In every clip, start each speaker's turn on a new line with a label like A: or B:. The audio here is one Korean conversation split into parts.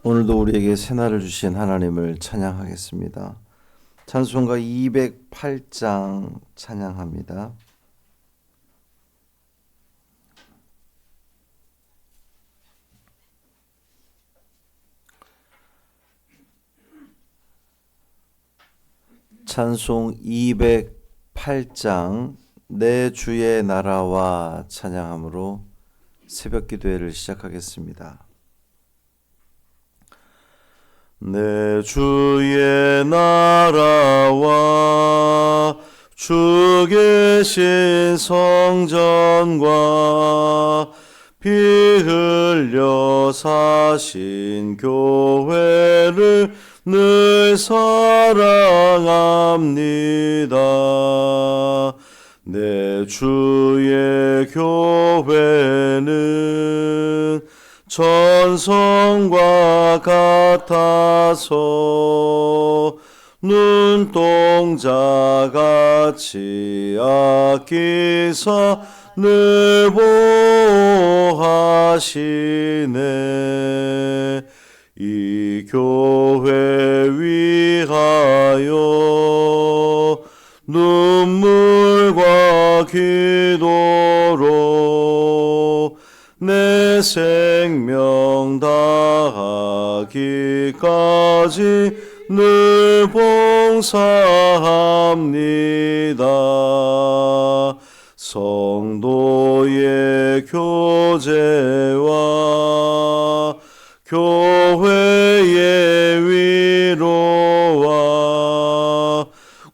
A: 오늘도 우리에게 새날을 주신 하나님을 찬양하겠습니다. 찬송가 208장 찬양합니다. 찬송 208장 내 주의 나라와 찬양함으로 새벽 기도회를 시작하겠습니다. 내 주의 나라와 주 계신 성전과 피 흘려 사신 교회를 늘 사랑합니다. 내 주의 교회는 천성과 같아서 눈동자같이 아끼사 늘 보호하시네. 이 교회 위하여 눈물과 기도로 내 생명 다하기까지 늘 봉사합니다. 성도의 교제와 교회의 위로와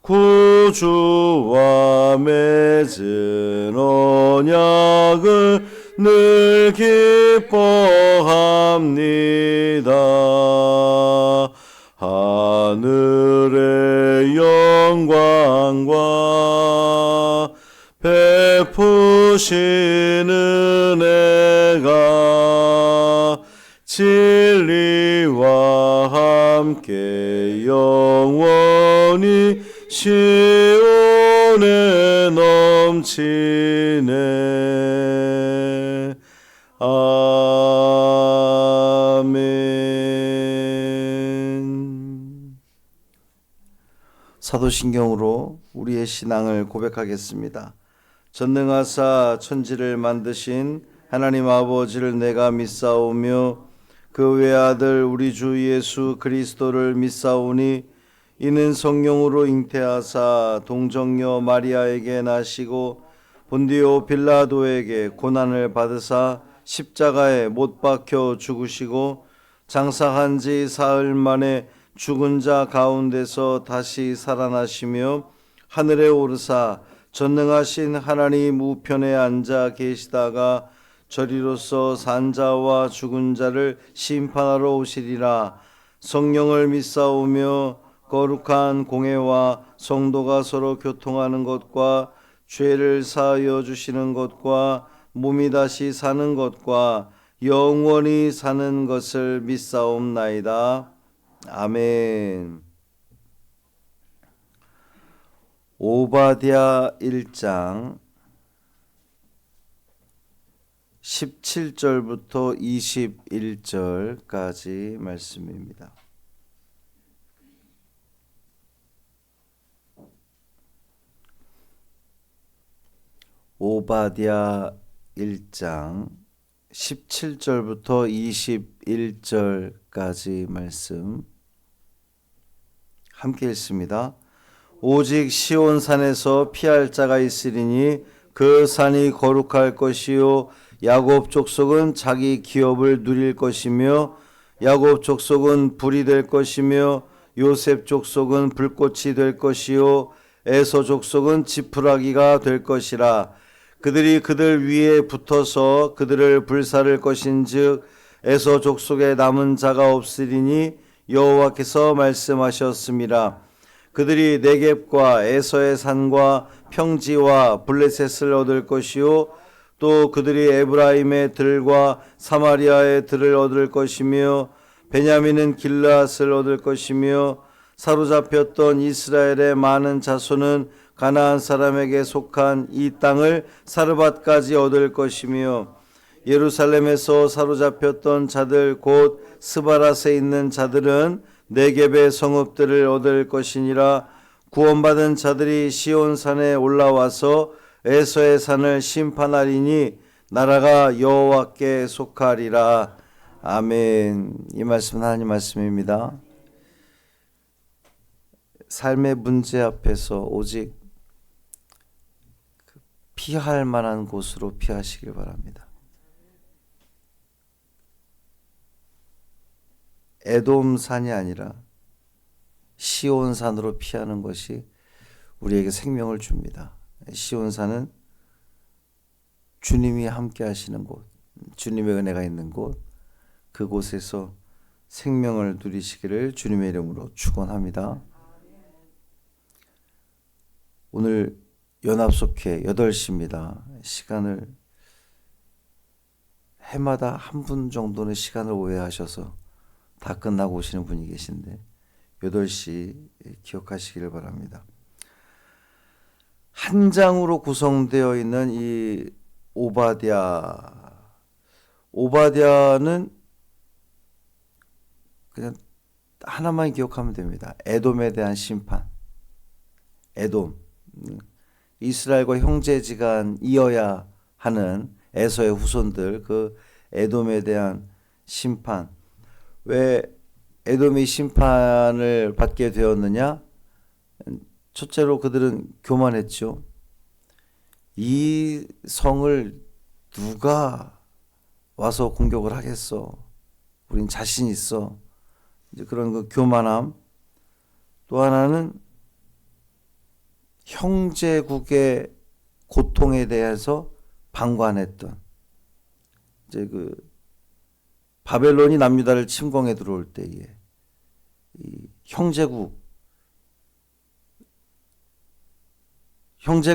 A: 구주와 맺은 언약을 늘 기뻐합니다. 하늘의 영광과 베푸신 은혜가 진리와 함께 영원히 시온에 넘치네. 아멘. 사도신경으로 우리의 신앙을 고백하겠습니다. 전능하사 천지를 만드신 하나님 아버지를 내가 믿사오며 그 외아들 우리 주 예수 그리스도를 믿사오니 이는 성령으로 잉태하사 동정녀 마리아에게 나시고 본디오 빌라도에게 고난을 받으사 십자가에 못 박혀 죽으시고 장사한 지 사흘 만에 죽은 자 가운데서 다시 살아나시며 하늘에 오르사 전능하신 하나님 우편에 앉아 계시다가 저리로서 산 자와 죽은 자를 심판하러 오시리라. 성령을 믿사오며 거룩한 공회와 성도가 서로 교통하는 것과 죄를 사하여 주시는 것과 몸이 다시 사는 것과 영원히 사는 것을 믿사옵나이다. 아멘. 오바댜 1장 17절부터 21절까지 말씀입니다. 오바댜 1장 17절부터 21절까지 말씀 함께 읽습니다. 오직 시온산에서 피할 자가 있으리니 그 산이 거룩할 것이요 야곱 족속은 자기 기업을 누릴 것이며 야곱 족속은 불이 될 것이며 요셉 족속은 불꽃이 될 것이요 에서 족속은 지푸라기가 될 것이라. 그들이 그들 위에 붙어서 그들을 불사를 것인즉 에서 족속에 남은 자가 없으리니 여호와께서 말씀하셨습니다. 그들이 네겝과 에서의 산과 평지와 블레셋을 얻을 것이요 또 그들이 에브라임의 들과 사마리아의 들을 얻을 것이며 베냐민은 길르앗을 얻을 것이며 사로잡혔던 이스라엘의 많은 자손은 가나안 사람에게 속한 이 땅을 사르밧까지 얻을 것이며 예루살렘에서 사로잡혔던 자들 곧 스바라세 있는 자들은 네겝의 성읍들을 얻을 것이니라. 구원받은 자들이 시온산에 올라와서 에서의 산을 심판하리니 나라가 여호와께 속하리라. 아멘. 이 말씀은 하나님 말씀입니다. 삶의 문제 앞에서 오직 피할 만한 곳으로 피하시길 바랍니다. 에돔산이 아니라 시온산으로 피하는 것이 우리에게 생명을 줍니다. 시온산은 주님이 함께 하시는 곳, 주님의 은혜가 있는 곳, 그곳에서 생명을 누리시기를 주님의 이름으로 축원합니다. 오늘 연합속회 8시입니다. 시간을 해마다 한 분 정도는 시간을 오해하셔서 다 끝나고 오시는 분이 계신데 8시 기억하시기를 바랍니다. 한 장으로 구성되어 있는 이 오바댜는 그냥 하나만 기억하면 됩니다. 에돔에 대한 심판. 에돔, 이스라엘과 형제지간이어야 하는 에서의 후손들, 그 에돔에 대한 심판. 왜 에돔이 심판을 받게 되었느냐? 첫째로 그들은 교만했죠. 이 성을 누가 와서 공격을 하겠어? 우린 자신 있어. 이제 그런 그 교만함. 또 하나는 형제국의 고통에 대해서 방관했던, 이제 그 바벨론이 남유다를 침공해 들어올 때에 이 형제가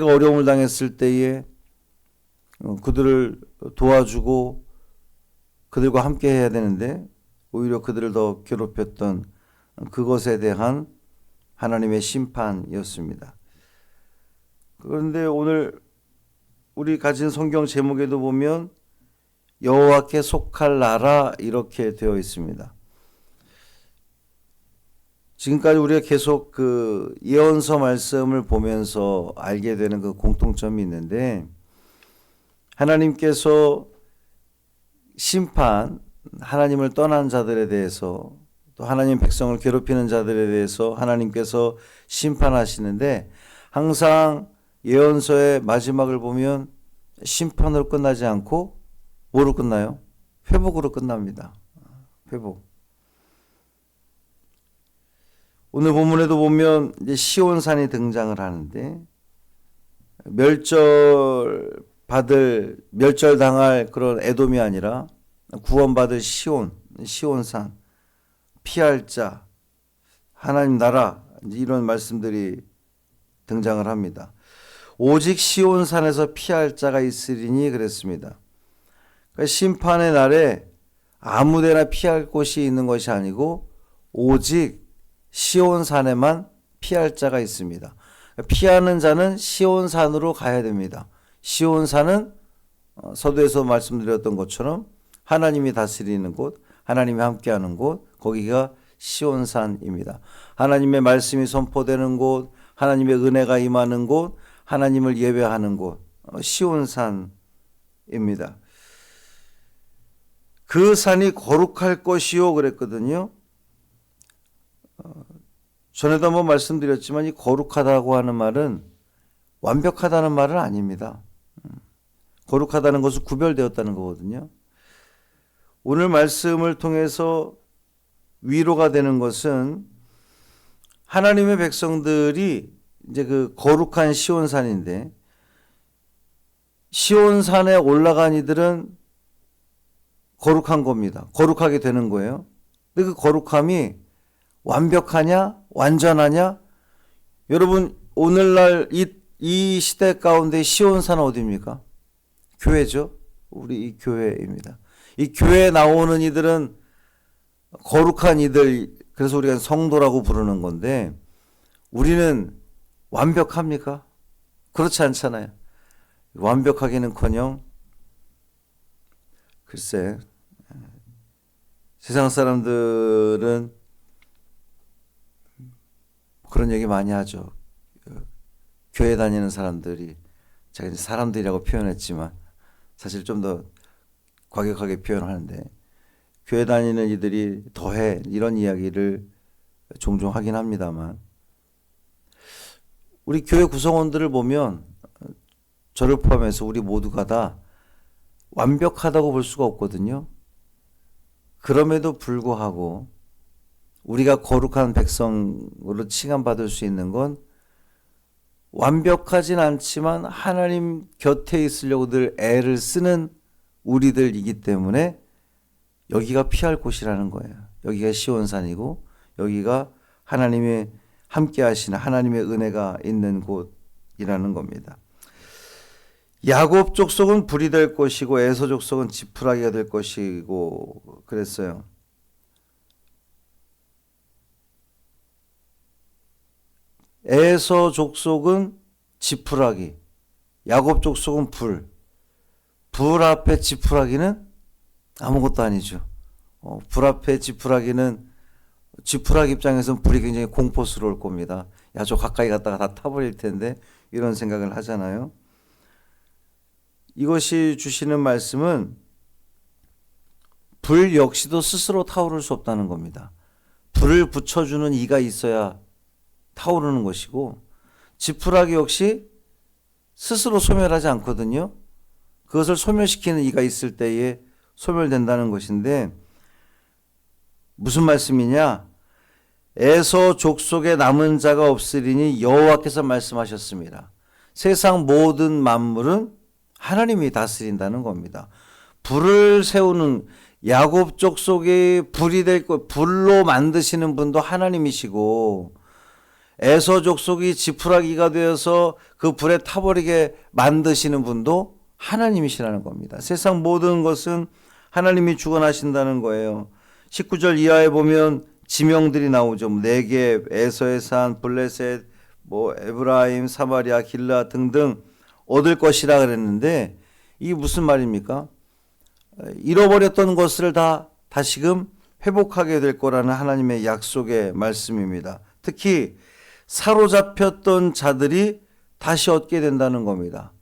A: 어려움을 당했을 때에 그들을 도와주고 그들과 함께 해야 되는데 오히려 그들을 더 괴롭혔던 그것에 대한 하나님의 심판이었습니다. 그런데 오늘 우리 가진 성경 제목에도 보면 여호와께 속할 나라 이렇게 되어 있습니다. 지금까지 우리가 계속 그 예언서 말씀을 보면서 알게 되는 그 공통점이 있는데, 하나님께서 심판, 하나님을 떠난 자들에 대해서, 또 하나님 백성을 괴롭히는 자들에 대해서 하나님께서 심판하시는데, 항상 예언서의 마지막을 보면 심판으로 끝나지 않고 뭐로 끝나요? 회복으로 끝납니다. 회복. 오늘 본문에도 보면 이제 시온산이 등장을 하는데, 멸절당할 그런 에돔이 아니라 구원받을 시온산, 피할 자, 하나님 나라, 이런 말씀들이 등장을 합니다. 오직 시온산에서 피할 자가 있으리니 그랬습니다. 그러니까 심판의 날에 아무데나 피할 곳이 있는 것이 아니고 오직 시온산에만 피할 자가 있습니다. 피하는 자는 시온산으로 가야 됩니다. 시온산은 서두에서 말씀드렸던 것처럼 하나님이 다스리는 곳, 하나님이 함께하는 곳, 거기가 시온산입니다. 하나님의 말씀이 선포되는 곳, 하나님의 은혜가 임하는 곳, 하나님을 예배하는 곳, 시온산입니다. 그 산이 거룩할 것이요 그랬거든요. 전에도 한번 말씀드렸지만 이 거룩하다고 하는 말은 완벽하다는 말은 아닙니다. 거룩하다는 것은 구별되었다는 거거든요. 오늘 말씀을 통해서 위로가 되는 것은 하나님의 백성들이 이제 그 거룩한 시온산인데, 시온산에 올라간 이들은 거룩한 겁니다. 거룩하게 되는 거예요. 근데 그 거룩함이 완벽하냐? 완전하냐? 여러분, 오늘날 이 시대 가운데 시온산은 어디입니까? 교회죠. 우리 이 교회입니다. 이 교회에 나오는 이들은 거룩한 이들, 그래서 우리가 성도라고 부르는 건데, 우리는 완벽합니까? 그렇지 않잖아요. 완벽하기는커녕 글쎄, 세상 사람들은 그런 얘기 많이 하죠. 교회 다니는 사람들이, 제가 이제 사람들이라고 표현했지만 사실 좀 더 과격하게 표현하는데, 교회 다니는 이들이 더해, 이런 이야기를 종종 하긴 합니다만, 우리 교회 구성원들을 보면 저를 포함해서 우리 모두가 다 완벽하다고 볼 수가 없거든요. 그럼에도 불구하고 우리가 거룩한 백성으로 칭함받을 수 있는 건 완벽하진 않지만 하나님 곁에 있으려고 늘 애를 쓰는 우리들이기 때문에 여기가 피할 곳이라는 거예요. 여기가 시온산이고 여기가 하나님의 함께 하시는 하나님의 은혜가 있는 곳이라는 겁니다. 야곱 족속은 불이 될 것이고 에서 족속은 지푸라기가 될 것이고 그랬어요. 에서 족속은 지푸라기, 야곱 족속은 불. 불 앞에 지푸라기는 아무것도 아니죠. 불 앞에 지푸라기는, 지푸라기 입장에서는 불이 굉장히 공포스러울 겁니다. 야, 저 가까이 갔다가 다 타버릴 텐데, 이런 생각을 하잖아요. 이것이 주시는 말씀은 불 역시도 스스로 타오를 수 없다는 겁니다. 불을 붙여주는 이가 있어야 타오르는 것이고, 지푸라기 역시 스스로 소멸하지 않거든요. 그것을 소멸시키는 이가 있을 때에 소멸된다는 것인데, 무슨 말씀이냐? 에서 족속에 남은 자가 없으리니 여호와께서 말씀하셨습니다. 세상 모든 만물은 하나님이 다스린다는 겁니다. 불을 세우는, 야곱 족속에 불이 될 것, 불로 만드시는 분도 하나님이시고, 에서 족속이 지푸라기가 되어서 그 불에 타버리게 만드시는 분도 하나님이시라는 겁니다. 세상 모든 것은 하나님이 주관하신다는 거예요. 19절 이하에 보면 지명들이 나오죠. 네겝, 에서의 산, 블레셋, 에브라임, 사마리아, 길라 등등 얻을 것이라 그랬는데, 이게 무슨 말입니까? 잃어버렸던 것을 다 다시금 회복하게 될 거라는 하나님의 약속의 말씀입니다. 특히 사로잡혔던 자들이 다시 얻게 된다는 겁니다.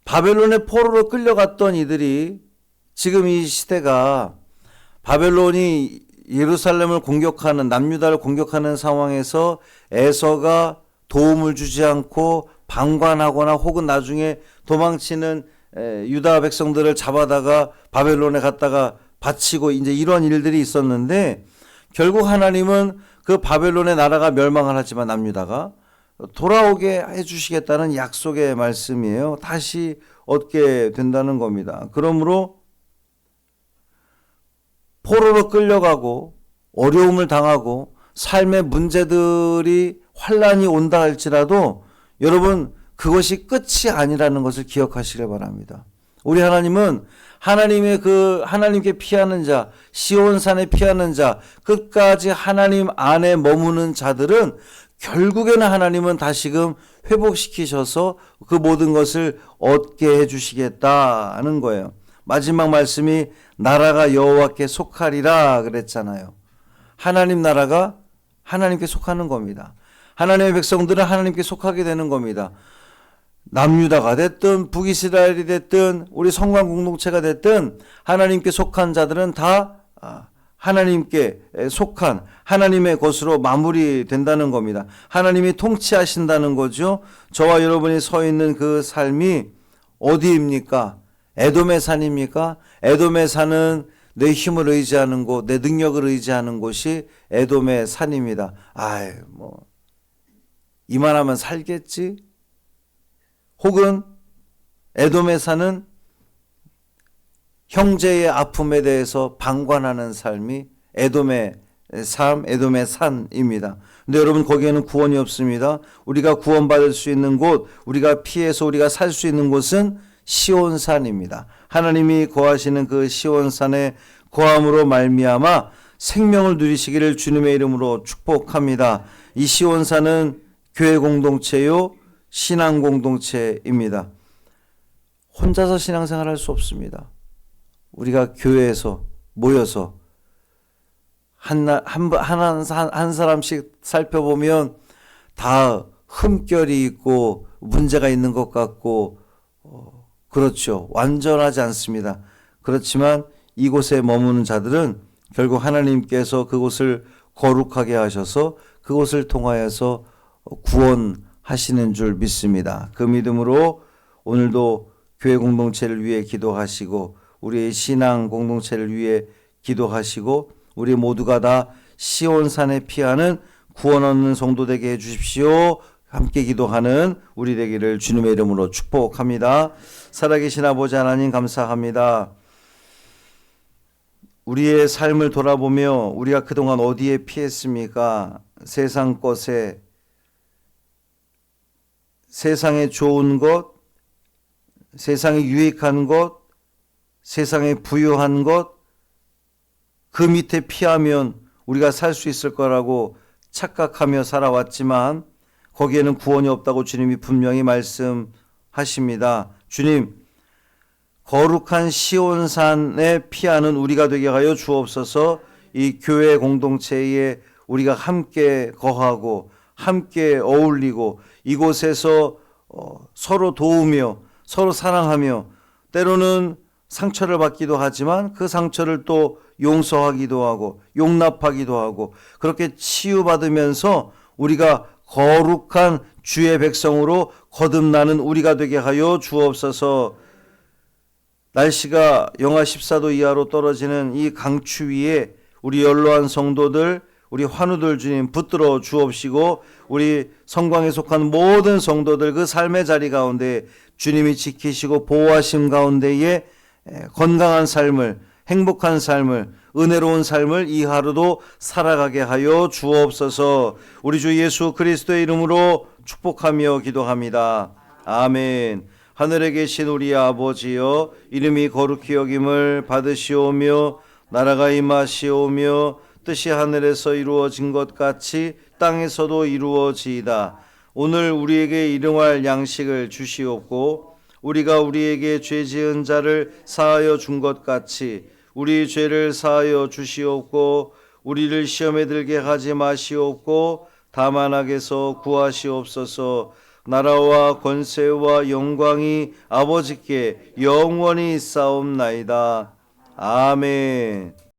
A: 바벨론의 포로로 끌려갔던 이들이, 지금 이 시대가 바벨론이 예루살렘을 공격하는, 남유다를 공격하는 상황에서 에서가 도움을 주지 않고 방관하거나 혹은 나중에 도망치는 유다 백성들을 잡아다가 바벨론에 갔다가 바치고 이제 이런 일들이 있었는데, 결국 하나님은 그 바벨론의 나라가 멸망을 하지만 남유다가 돌아오게 해주시겠다는 약속의 말씀이에요. 다시 얻게 된다는 겁니다. 그러므로 포로로 끌려가고 어려움을 당하고 삶의 문제들이 환란이 온다 할지라도 여러분, 그것이 끝이 아니라는 것을 기억하시길 바랍니다. 우리 하나님은 하나님께 피하는 자, 시온산에 피하는 자, 끝까지 하나님 안에 머무는 자들은 결국에는 하나님은 다시금 회복시키셔서 그 모든 것을 얻게 해주시겠다는 거예요. 마지막 말씀이 나라가 여호와께 속하리라 그랬잖아요. 하나님 나라가 하나님께 속하는 겁니다. 하나님의 백성들은 하나님께 속하게 되는 겁니다. 남유다가 됐든 북이스라엘이 됐든 우리 성관 공동체가 됐든 하나님께 속한 자들은 다 하나님께 속한 하나님의 것으로 마무리된다는 겁니다. 하나님이 통치하신다는 거죠. 저와 여러분이 서 있는 그 삶이 어디입니까? 에돔의 산입니까? 에돔의 산은 내 힘을 의지하는 곳, 내 능력을 의지하는 곳이 에돔의 산입니다. 이만하면 살겠지? 혹은 에돔의 산은 형제의 아픔에 대해서 방관하는 삶이 에돔의 삶, 에돔의 산입니다. 근데 여러분, 거기에는 구원이 없습니다. 우리가 구원받을 수 있는 곳, 우리가 피해서 우리가 살 수 있는 곳은 시온산입니다. 하나님이 거하시는 그 시온산에 거함으로 말미암아 생명을 누리시기를 주님의 이름으로 축복합니다. 이 시온산은 교회 공동체요, 신앙 공동체입니다. 혼자서 신앙생활 할 수 없습니다. 우리가 교회에서 모여서 한 사람씩 살펴보면 다 흠결이 있고 문제가 있는 것 같고 그렇죠. 완전하지 않습니다. 그렇지만 이곳에 머무는 자들은 결국 하나님께서 그곳을 거룩하게 하셔서 그곳을 통하여서 구원하시는 줄 믿습니다. 그 믿음으로 오늘도 교회 공동체를 위해 기도하시고 우리의 신앙 공동체를 위해 기도하시고 우리 모두가 다 시온산에 피하는 구원 얻는 성도 되게 해주십시오. 함께 기도하는 우리 되기를 주님의 이름으로 축복합니다. 살아계신 아버지 하나님 감사합니다. 우리의 삶을 돌아보며 우리가 그동안 어디에 피했습니까? 세상 것에, 세상에 좋은 것, 세상에 유익한 것, 세상에 부유한 것, 그 밑에 피하면 우리가 살 수 있을 거라고 착각하며 살아왔지만 거기에는 구원이 없다고 주님이 분명히 말씀하십니다. 주님, 거룩한 시온산에 피하는 우리가 되게 하여 주옵소서. 이 교회 공동체에 우리가 함께 거하고 함께 어울리고 이곳에서 서로 도우며 서로 사랑하며 때로는 상처를 받기도 하지만 그 상처를 또 용서하기도 하고 용납하기도 하고 그렇게 치유받으면서 우리가 거룩한 주의 백성으로 거듭나는 우리가 되게 하여 주옵소서. 날씨가 영하 14도 이하로 떨어지는 이 강추위에 우리 연로한 성도들, 우리 환우들 주님 붙들어 주옵시고 우리 성광에 속한 모든 성도들 그 삶의 자리 가운데 주님이 지키시고 보호하심 가운데에 건강한 삶을, 행복한 삶을, 은혜로운 삶을 이 하루도 살아가게 하여 주옵소서. 우리 주 예수 그리스도의 이름으로 축복하며 기도합니다. 아멘. 하늘에 계신 우리 아버지여, 이름이 거룩히 여김을 받으시오며 나라가 임하시오며 뜻이 하늘에서 이루어진 것 같이 땅에서도 이루어지이다. 오늘 우리에게 일용할 양식을 주시옵고 우리가 우리에게 죄 지은 자를 사하여 준 것 같이 우리 죄를 사하여 주시옵고 우리를 시험에 들게 하지 마시옵고 다만 악에서 구하시옵소서. 나라와 권세와 영광이 아버지께 영원히 있사옵나이다. 아멘.